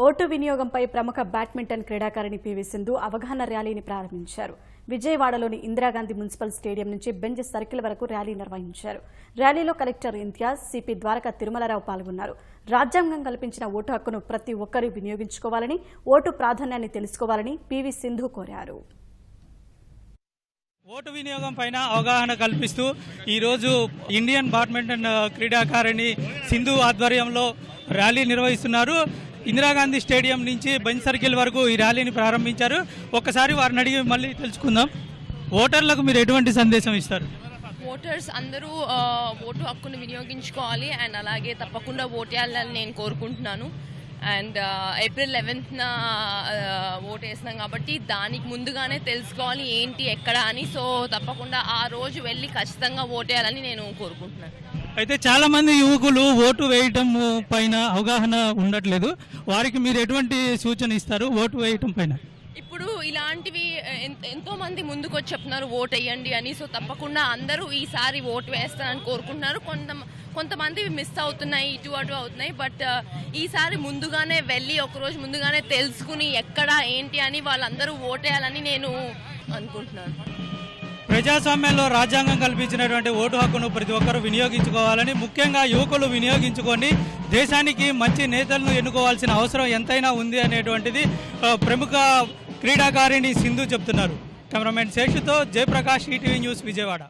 Vote వినియోగంపై ప్రముఖ badminton క్రీడాకారిణి పీవీ సింధు అవగాహన ర్యాలీని ప్రారంభించారు. విజయవాడలోని ఇందిరాగాంధీ మున్సిపల్ స్టేడియం నుంచి బెంజ్ సర్కిల్ వరకు ర్యాలీ నిర్వహించారు. ర్యాలీలో కలెక్టర్ ఇంతియాజ్, సిపి ద్వారకా తిరుమలరావు పాల్గొన్నారు. రాజ్యాంగం కల్పించిన ఓటు హక్కును ప్రతి ఒక్కరూ వినియోగించుకోవాలని, ఓటు ప్రాధాన్యాన్ని తెలుసుకోవాలని పీవీ సింధు కోరారు. ఓటు వినియోగం పైన అవగాహన కల్పిస్తూ ఈరోజు ఇండియన్ బ్యాడ్మింటన్ క్రీడాకారిణి సింధు ఆధ్వర్యంలో ర్యాలీ నిర్వహిస్తున్నారు. ఇందిరాగాంధీ స్టేడియం నుంచి బెంజ్ సర్కిల్ వరకు ఈ ర్యాలీని ప్రారంభించారు. ఒక్కసారి వారిని అడిగి మళ్ళీ తెలుసుకుందాం. ఓటర్లకు మీరు ఎటువంటి సందేశం ఇస్తారు? ఓటర్స్ అందరూ ఓటు హక్కును వినియోగించుకోవాలి అండ్ అలాగే తప్పకుండా ఓటేయాలని నేను కోరుకుంటున్నాను. అండ్ ఏప్రిల్ 11న ఓటు వేసినాం కాబట్టి దానికి ముందుగానే తెలుసుకోవాలి ఏంటి ఎక్కడ అని. సో తప్పకుండా ఆ రోజు వెళ్ళి ఖచ్చితంగా ఓటేయాలని నేను కోరుకుంటున్నాను. అయితే చాలా మంది యువకులు ఓటు వేయటం పైన అవగాహన ఉండట్లేదు. వారికి మీరు ఎటువంటి సూచన ఇస్తారు ఓటు వేయటం పైన? ఇప్పుడు ఇలాంటివి ఎంతో మంది ముందుకు వచ్చి చెప్తున్నారు ఓటు వేయండి అని. సో తప్పకుండా అందరూ ఈసారి ఓటు వేస్తారని కోరుకుంటున్నారు. కొంతమంది మిస్ అవుతున్నాయి, ఇటు అటు అవుతున్నాయి. బట్ ఈసారి ముందుగానే వెళ్ళి ఒకరోజు ముందుగానే తెలుసుకుని ఎక్కడ ఏంటి అని వాళ్ళందరూ ఓటేయాలని నేను అనుకుంటున్నాను. ప్రజాస్వామ్యంలో రాజ్యాంగం కల్పించినటువంటి ఓటు హక్కును ప్రతి ఒక్కరూ వినియోగించుకోవాలని, ముఖ్యంగా యువకులు వినియోగించుకొని దేశానికి మంచి నేతలను ఎన్నుకోవాల్సిన అవసరం ఎంతైనా ఉంది అనేటువంటిది ప్రముఖ క్రీడాకారిణి సింధు చెప్తున్నారు. కెమెరామెన్ శేషుతో జయప్రకాష్, ఈటీవీ న్యూస్, విజయవాడ.